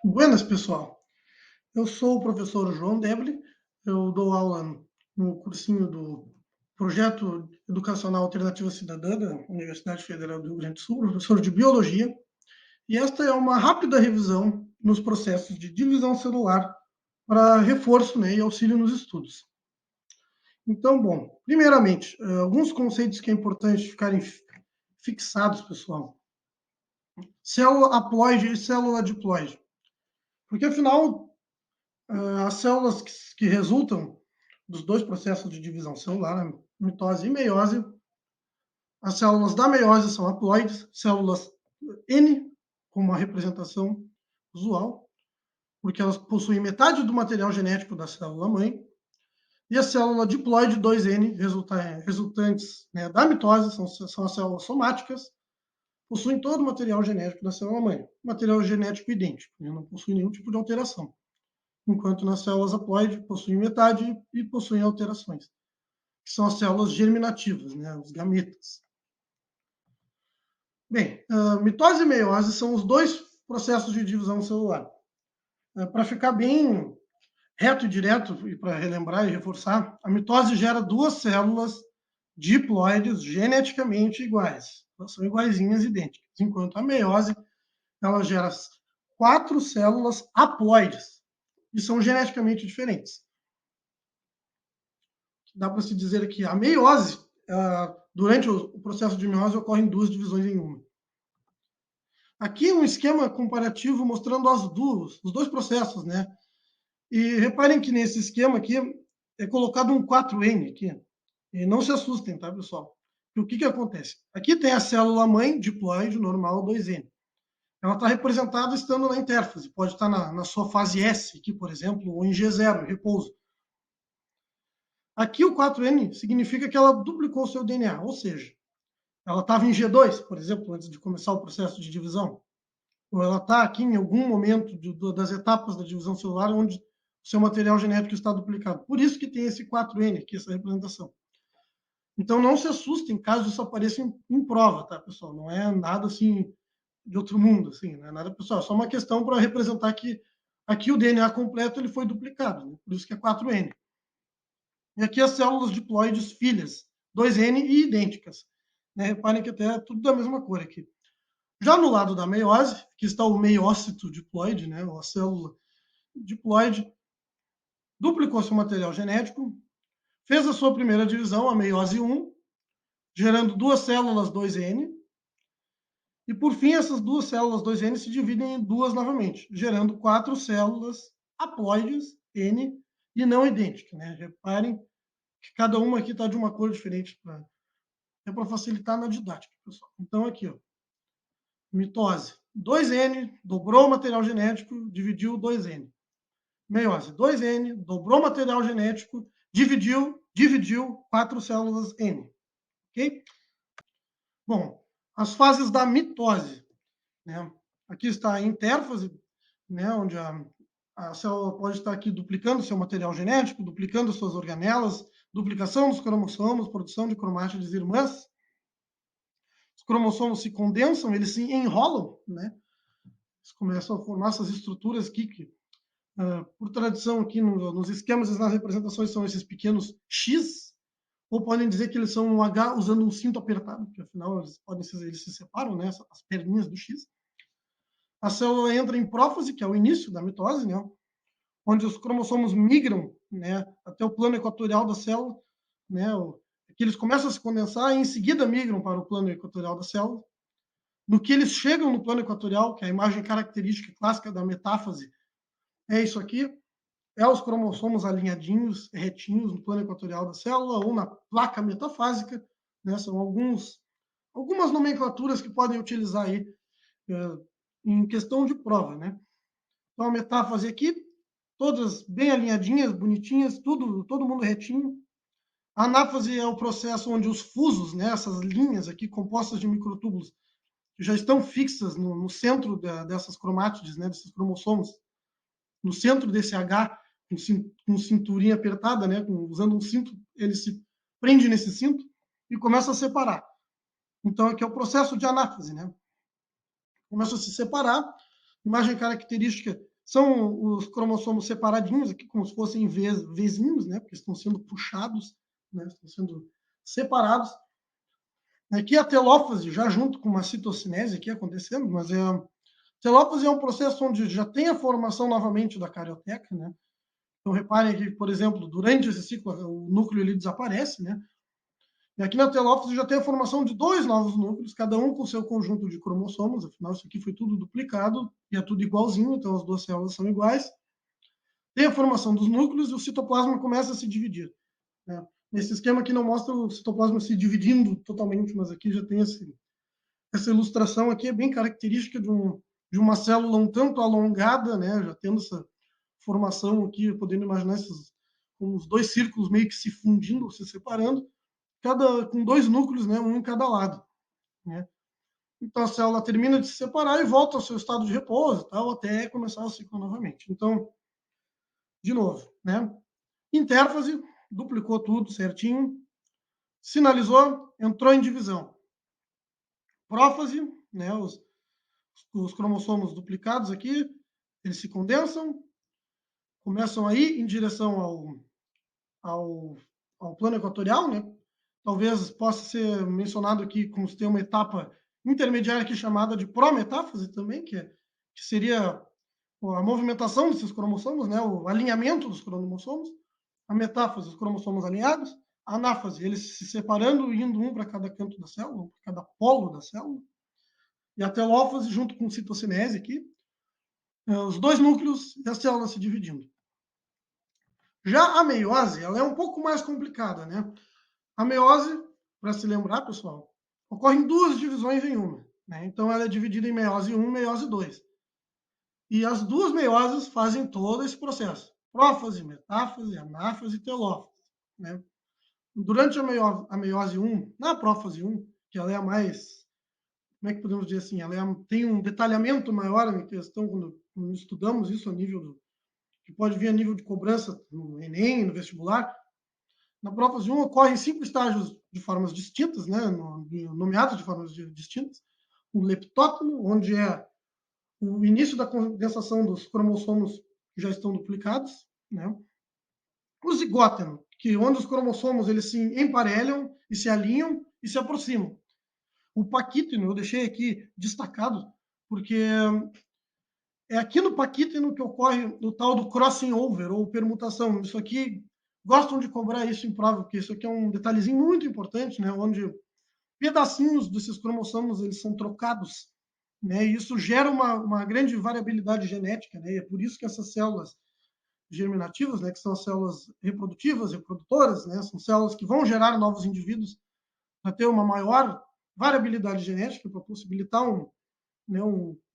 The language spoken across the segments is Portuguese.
Buenas, pessoal. Eu sou o professor João Deble. Eu dou aula no cursinho do Projeto Educacional Alternativa Cidadã da Universidade Federal do Rio Grande do Sul, professor de Biologia. E esta é uma rápida revisão nos processos de divisão celular para reforço, né, e auxílio nos estudos. Então, bom, primeiramente, alguns conceitos que é importante ficarem fixados, pessoal. Célula haploide e célula diploide. Porque, afinal, as células que resultam dos dois processos de divisão celular, a mitose e meiose, as células da meiose são haploides, células N, com uma representação usual, porque elas possuem metade do material genético da célula-mãe, e a célula diploide 2N, resultantes, né, da mitose, são as células somáticas, possuem todo o material genético da célula-mãe, material genético idêntico, né, não possui nenhum tipo de alteração. Enquanto nas células haploide possuem metade e possuem alterações, que são as células germinativas, né, os gametas. Bem, mitose e meiose são os dois processos de divisão celular. Para ficar bem reto e direto, e para relembrar e reforçar, a mitose gera duas células diploides geneticamente iguais. Elas são iguaizinhas, idênticas. Enquanto a meiose, ela gera 4 células haploides, e são geneticamente diferentes. Dá para se dizer que a meiose, durante o processo de meiose, ocorrem duas divisões em uma. Aqui um esquema comparativo mostrando os dois processos, né? E reparem que nesse esquema aqui é colocado um 4N aqui. E não se assustem, tá, pessoal? E o que acontece? Aqui tem a célula-mãe diploide normal 2N. Ela está representada estando na intérfase. Pode estar na sua fase S, aqui, por exemplo, ou em G0, repouso. Aqui o 4N significa que ela duplicou o seu DNA, ou seja, ela estava em G2, por exemplo, antes de começar o processo de divisão. Ou ela está aqui em algum momento das etapas da divisão celular onde o seu material genético está duplicado. Por isso que tem esse 4N aqui, essa representação. Então não se assustem caso isso apareça em prova, tá, pessoal? Não é nada assim de outro mundo, assim, não é nada, pessoal. É só uma questão para representar que aqui o DNA completo ele foi duplicado, né? Por isso que é 4N. E aqui as células diploides filhas, 2N e idênticas. Né? Reparem que até é tudo da mesma cor aqui. Já no lado da meiose, que está o meiócito diploide, né? Ou a célula diploide, duplicou seu material genético, fez a sua primeira divisão, a meiose 1, gerando duas células 2N, e por fim essas duas células 2N se dividem em duas novamente, gerando 4 células haploides N e não idênticas. Né? Reparem que cada uma aqui está de uma cor diferente, é para facilitar na didática, pessoal. Então aqui, ó, mitose 2N, dobrou o material genético, dividiu 2N. Meiose 2N, dobrou o material genético, dividiu 4 células N. Ok? Bom, as fases da mitose. Né? Aqui está a intérfase, né, onde a célula pode estar aqui duplicando seu material genético, duplicando suas organelas, duplicação dos cromossomos, produção de cromátides irmãs. Os cromossomos se condensam, eles se enrolam, né? Eles começam a formar essas estruturas aqui que, por tradição aqui nos esquemas e nas representações são esses pequenos X, ou podem dizer que eles são um H usando um cinto apertado, porque afinal eles se separam, né? As perninhas do X. A célula entra em prófase, que é o início da mitose, né? Onde os cromossomos migram, né, até o plano equatorial da célula, né? Que eles começam a se condensar e em seguida migram para o plano equatorial da célula. No que eles chegam no plano equatorial, que é a imagem característica clássica da metáfase, é isso aqui, é os cromossomos alinhadinhos, retinhos no plano equatorial da célula ou na placa metafásica, né? São algumas nomenclaturas que podem utilizar aí em questão de prova, né? Então a metáfase aqui, todas bem alinhadinhas, bonitinhas, todo mundo retinho. A anáfase é o processo onde os fusos, né, essas linhas aqui compostas de microtúbulos, que já estão fixas no centro dessas cromátides, né, desses cromossomos, no centro desse H, com cinturinha apertada, né, usando um cinto, ele se prende nesse cinto e começa a separar. Então, aqui é o processo de anáfase, né? Começa a se separar. Imagem característica São os cromossomos separadinhos aqui, como se fossem vezinhos, né? Porque estão sendo puxados, né? Estão sendo separados. Aqui a telófase, já junto com uma citocinese aqui acontecendo, mas telófase é um processo onde já tem a formação novamente da carioteca, né? Então reparem que, por exemplo, durante esse ciclo o núcleo ele desaparece, né? E aqui na telófase já tem a formação de 2 novos núcleos, cada um com seu conjunto de cromossomos, afinal isso aqui foi tudo duplicado e é tudo igualzinho, então as duas células são iguais. Tem a formação dos núcleos e o citoplasma começa a se dividir, né? Nesse esquema aqui não mostra o citoplasma se dividindo totalmente, mas aqui já tem essa ilustração aqui, é bem característica de uma célula um tanto alongada, né? Já tendo essa formação aqui, podendo imaginar esses com os 2 círculos meio que se fundindo, se separando, com 2 núcleos, né? Um em cada lado, né? Então a célula termina de se separar e volta ao seu estado de repouso, tal, até começar o ciclo novamente. Então, de novo, né? Intérfase, duplicou tudo certinho, sinalizou, entrou em divisão. Prófase, né? Os cromossomos duplicados aqui, eles se condensam, começam a ir em direção ao plano equatorial, né? Talvez possa ser mencionado aqui como se tem uma etapa intermediária aqui chamada de prometáfase também, que seria a movimentação desses cromossomos, né? O alinhamento dos cromossomos. A metáfase, os cromossomos alinhados. A anáfase, eles se separando, indo um para cada canto da célula, um para cada polo da célula. E a telófase, junto com citocinese aqui, os 2 núcleos e a célula se dividindo. Já a meiose, ela é um pouco mais complicada, né? A meiose, para se lembrar, pessoal, ocorre em 2 divisões em uma, né? Então ela é dividida em meiose 1 e meiose 2. E as 2 meioses fazem todo esse processo. Prófase, metáfase, anáfase e telófase, né? Durante a meiose 1, na prófase 1, que ela é a mais, como é que podemos dizer assim, ela tem um detalhamento maior na questão quando estudamos isso a nível que pode vir a nível de cobrança no Enem, no vestibular. Na prófase 1 ocorrem 5 estágios de formas distintas, né, nomeados de formas distintas. O leptótomo, onde é o início da condensação dos cromossomos que já estão duplicados, né? O zigóteno, onde os cromossomos eles se emparelham e se alinham e se aproximam. O paquíteno, eu deixei aqui destacado, porque é aqui no paquíteno que ocorre o tal do crossing over, ou permutação. Isso aqui, gostam de cobrar isso em prova, porque isso aqui é um detalhezinho muito importante, né? Onde pedacinhos desses cromossomos eles são trocados, né? E isso gera uma grande variabilidade genética, né? E é por isso que essas células germinativas, né, que são as células reprodutivas, reprodutoras, né, são células que vão gerar novos indivíduos para ter uma maior variabilidade genética, para possibilitar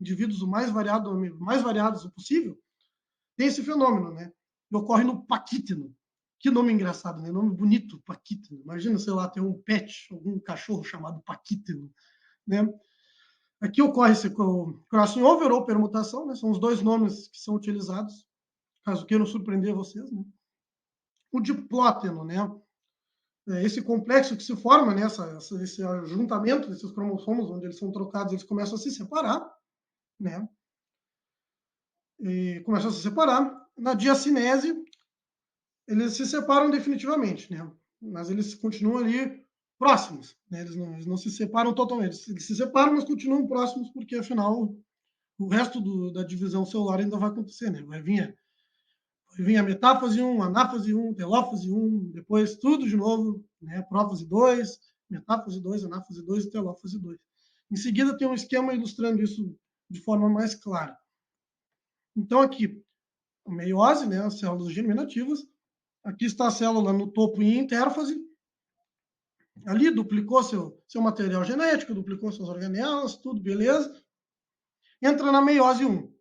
indivíduos o mais variados possível. Tem esse fenômeno, né? E ocorre no paquíteno. Que nome engraçado, né? Nome bonito, paquíteno. Imagina, sei lá, ter um pet, algum cachorro chamado paquíteno, né? Aqui ocorre esse crossing over ou permutação, né? São os 2 nomes que são utilizados, caso queiram surpreender vocês, né? O diplóteno, né? Esse complexo que se forma, né? Esse ajuntamento desses cromossomos, onde eles são trocados, eles começam a se separar, né? E começam a se separar. Na diacinese, eles se separam definitivamente, né? Mas eles continuam ali próximos, né? Eles não se separam totalmente. Eles se separam, mas continuam próximos, porque afinal o resto da divisão celular ainda vai acontecer, né? Vai vir a metáfase 1, anáfase 1, telófase 1, depois tudo de novo, né? Prófase 2, metáfase 2, anáfase 2 e telófase 2. Em seguida tem um esquema ilustrando isso de forma mais clara. Então aqui, a meiose, né? As células germinativas. Aqui está a célula no topo em intérfase. Ali duplicou seu material genético, duplicou suas organelas, tudo beleza. Entra na meiose 1.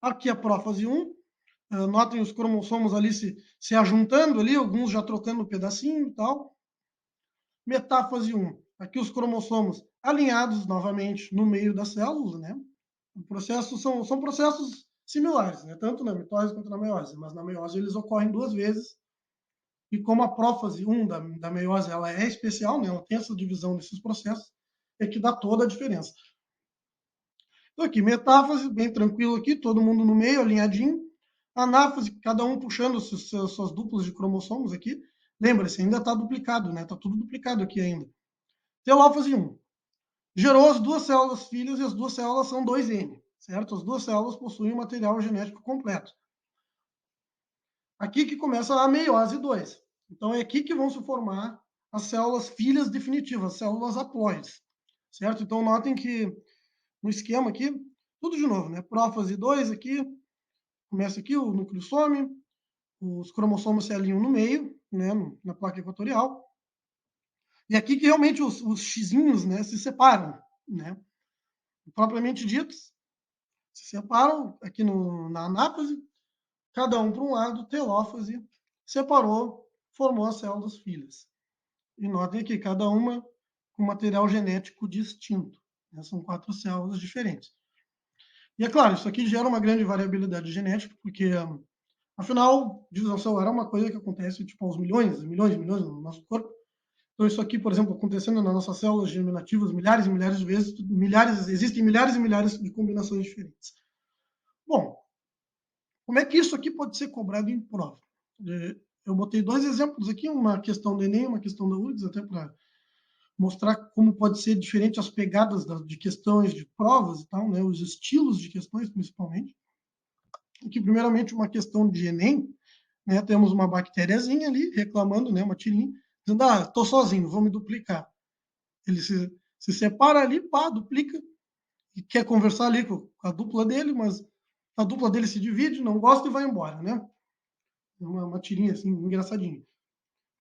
Aqui a prófase 1. Notem os cromossomos ali se ajuntando ali, alguns já trocando um pedacinho e tal. Metáfase 1. Aqui os cromossomos alinhados novamente no meio da célula, né? O processo são processos similares, né? Tanto na mitose quanto na meiose, mas na meiose eles ocorrem 2 vezes. E como a prófase 1 da meiose ela é especial, né? Ela tem essa divisão desses processos, é que dá toda a diferença. Então aqui, metáfase, bem tranquilo aqui, todo mundo no meio, alinhadinho. Anáfase, cada um puxando suas duplas de cromossomos aqui. Lembra-se, ainda está duplicado, né? Está tudo duplicado aqui ainda. Telófase 1. Gerou as duas células filhas e as duas células são 2N, certo? As duas células possuem o material genético completo. Aqui que começa a meiose 2. Então é aqui que vão se formar as células filhas definitivas, as células haploides, certo? Então notem que no esquema aqui, tudo de novo, né? Prófase 2 aqui, começa aqui, o núcleo some, os cromossomos se alinham no meio, né, na placa equatorial. E aqui que realmente os xizinhos, né, se separam, né? Propriamente ditos, se separam aqui na anáfase, cada um para um lado, telófase, separou, formou as células filhas. E notem aqui, cada uma com material genético distinto. Né? São 4 células diferentes. E é claro, isso aqui gera uma grande variabilidade genética, porque, afinal, divisão celular é uma coisa que acontece tipo, aos milhões no nosso corpo. Então, isso aqui, por exemplo, acontecendo nas nossas células germinativas milhares e milhares de vezes, existem milhares e milhares de combinações diferentes. Bom, como é que isso aqui pode ser cobrado em prova? Eu botei 2 exemplos aqui, uma questão do Enem e uma questão da URGS, até para mostrar como pode ser diferente as pegadas de questões de provas e tal, né, os estilos de questões, principalmente. Aqui, primeiramente, uma questão de Enem, né, temos uma bactériazinha ali reclamando, né, uma tirinha, dizendo, estou sozinho, vou me duplicar. Ele se separa ali, pá, duplica, e quer conversar ali com a dupla dele, mas a dupla dele se divide, não gosta e vai embora, né? Uma tirinha assim, engraçadinha.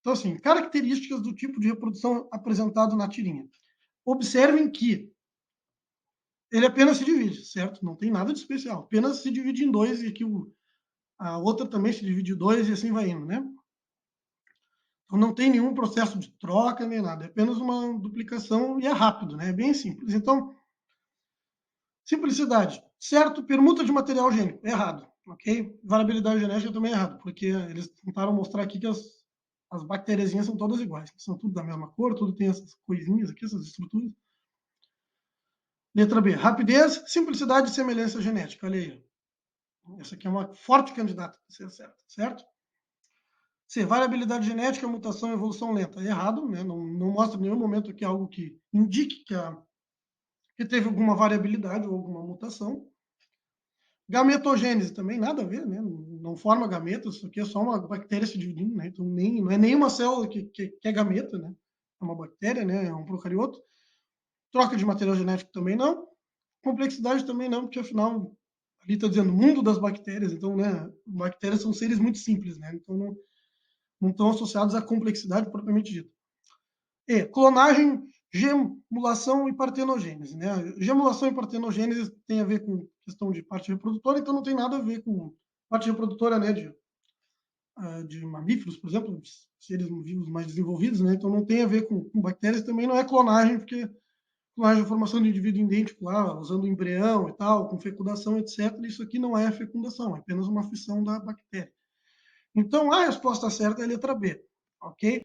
Então, assim, características do tipo de reprodução apresentado na tirinha. Observem que ele apenas se divide, certo? Não tem nada de especial. Apenas se divide em 2 e aqui a outra também se divide em 2 e assim vai indo, né? Então não tem nenhum processo de troca nem nada. É apenas uma duplicação e é rápido, né? É bem simples. Então, simplicidade. Certo, permuta de material gênico. Errado. Ok? Variabilidade genética também é errado, porque eles tentaram mostrar aqui que as bactériazinhas são todas iguais. São tudo da mesma cor, tudo tem essas coisinhas aqui, essas estruturas. Letra B. Rapidez, simplicidade e semelhança genética. Olha aí. Essa aqui é uma forte candidata para ser certa, certo? C. Variabilidade genética, mutação e evolução lenta. Errado, né? Não mostra em nenhum momento aqui algo que indique que teve alguma variabilidade ou alguma mutação. Gametogênese também, nada a ver, né? Não forma gametas, isso aqui é só uma bactéria se dividindo, né? Então não é nenhuma célula que é gameta, né? É uma bactéria, né? É um procarioto. Troca de material genético também não. Complexidade também não, porque afinal ali está dizendo mundo das bactérias, então, né? Bactérias são seres muito simples, né? Então não estão associados à complexidade propriamente dita. E clonagem, gemulação e partenogênese, né? Gemulação e partenogênese tem a ver com questão de parte reprodutora, então não tem nada a ver com parte reprodutora, né, de mamíferos, por exemplo, seres vivos mais desenvolvidos, né? Então não tem a ver com bactérias, também não é clonagem, porque clonagem é a formação de indivíduo idêntico lá, usando embrião e tal, com fecundação, etc. Isso aqui não é fecundação, é apenas uma fissão da bactéria. Então a resposta certa é a letra B, ok?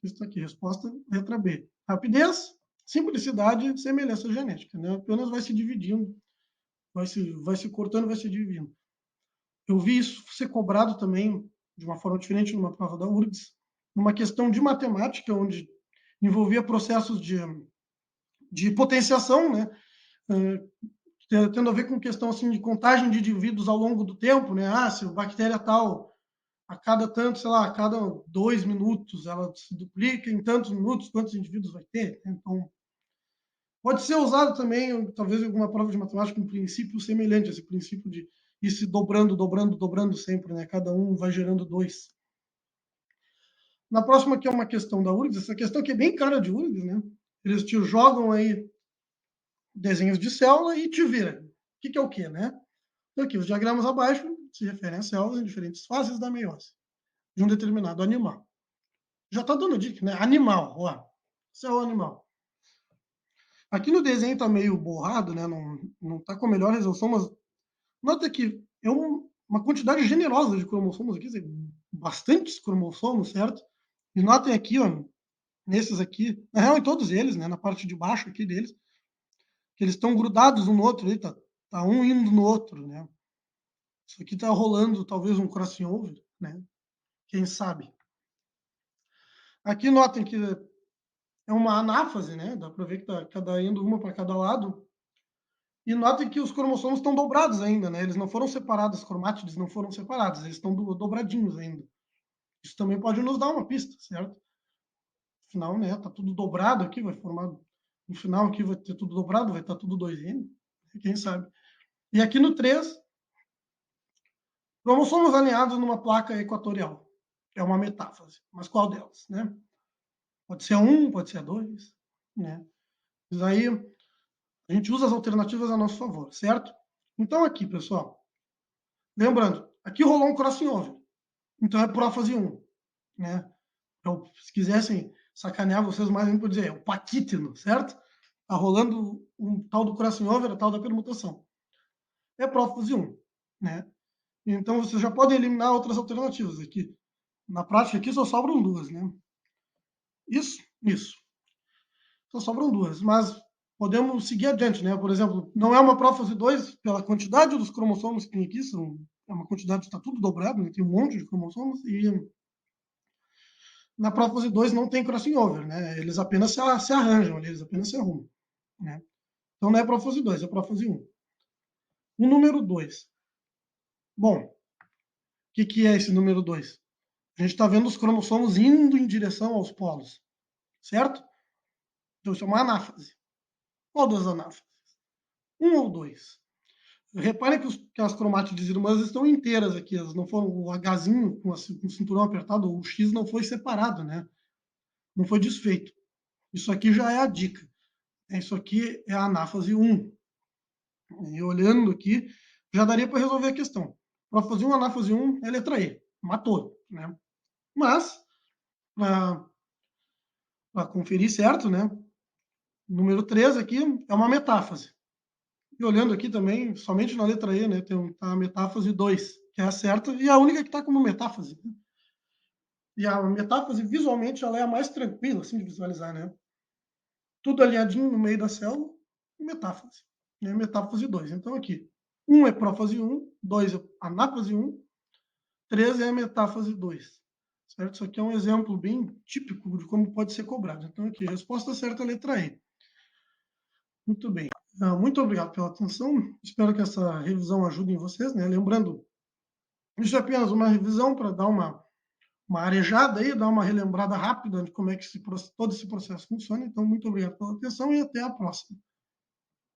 Isso aqui, resposta letra B. Rapidez, simplicidade, semelhança genética, né? Apenas vai se dividindo, vai se cortando, vai se dividindo. Eu vi isso ser cobrado também de uma forma diferente numa prova da URGS, numa questão de matemática, onde envolvia processos de potenciação, né? Tendo a ver com questão assim de contagem de indivíduos ao longo do tempo, né? Se a bactéria tal a cada tanto, sei lá, a cada 2 minutos ela se duplica, em tantos minutos, quantos indivíduos vai ter? Então, pode ser usado também, talvez, em alguma prova de matemática, um princípio semelhante, esse princípio de ir se dobrando, dobrando, dobrando sempre, né? Cada um vai gerando 2. Na próxima, que é uma questão da URGS, essa questão que é bem cara de URGS, né? Eles te jogam aí desenhos de célula e te vira. O que é o quê, né? Então, aqui, os diagramas abaixo se referem a células em diferentes fases da meiose de um determinado animal. Já está dando dica, né? Animal, ó. Célula animal. Aqui no desenho está meio borrado, né? Não está com a melhor resolução, mas nota que é uma quantidade generosa de cromossomos aqui, bastantes cromossomos, certo? E notem aqui, ó, nesses aqui, na real em todos eles, né? Na parte de baixo aqui deles, que eles estão grudados um no outro, aí, tá Tá um indo no outro, né? Isso aqui tá rolando talvez um crossing over, né? Quem sabe? Aqui notem que é uma anáfase, né? Dá para ver que tá cada indo uma para cada lado. E notem que os cromossomos estão dobrados ainda, né? Eles não foram separados, os cromátides não foram separados, eles estão dobradinhos ainda. Isso também pode nos dar uma pista, certo? Afinal, né? Tá tudo dobrado aqui, vai formar. No final aqui vai ter tudo dobrado, vai estar tudo 2N, quem sabe? E aqui no 3, cromossomos alinhados numa placa equatorial. É uma metáfase. Mas qual delas, né? Pode ser a 1, pode ser a 2, né? Mas aí a gente usa as alternativas a nosso favor, certo? Então aqui, pessoal, lembrando, aqui rolou um crossing over. Então é prófase 1, né? Então, se quisessem sacanear vocês mais, a gente pode dizer, é o paquítino, certo? Tá rolando um tal do crossing over, a tal da permutação. É prófase 1, né? Então vocês já podem eliminar outras alternativas aqui. Na prática aqui só sobram duas, né? Isso. Só sobram duas, mas podemos seguir adiante, né? Por exemplo, não é uma prófase 2 pela quantidade dos cromossomos que tem aqui, é uma quantidade, está tudo dobrado, né? Tem um monte de cromossomos, e na prófase 2 não tem crossing over, né? Eles apenas se arranjam, eles apenas se arrumam, né? Então não é prófase 2, é prófase 1. O número 2. Bom, o que é esse número 2? A gente está vendo os cromossomos indo em direção aos polos, certo? Então isso é uma anáfase. Qual das anáfases? 1 ou 2? Reparem que as cromátides irmãs estão inteiras aqui, elas não foram, o Hzinho com o cinturão apertado, o X não foi separado, né? Não foi desfeito. Isso aqui já é a dica. Isso aqui é a anáfase 1. E olhando aqui, já daria para resolver a questão. Para fazer uma anáfase 1 é letra E, matou, né? Mas, para conferir certo, né? Número 3 aqui é uma metáfase. E olhando aqui também, somente na letra E, né, tem a metáfase 2, que é a certa, e a única que está como metáfase. Né? E a metáfase, visualmente, ela é a mais tranquila assim, de visualizar, né? Tudo alinhadinho no meio da célula, e metáfase. Né? Metáfase 2. Então, aqui, 1 é prófase 1, 2 é anáfase 1, 3 é a metáfase 2. Certo? Isso aqui é um exemplo bem típico de como pode ser cobrado. Então, aqui, a resposta certa é a letra E. Muito bem. Muito obrigado pela atenção. Espero que essa revisão ajude vocês, né? Lembrando, isso é apenas uma revisão para dar uma arejada aí, dar uma relembrada rápida de como é que todo esse processo funciona. Então, muito obrigado pela atenção e até a próxima.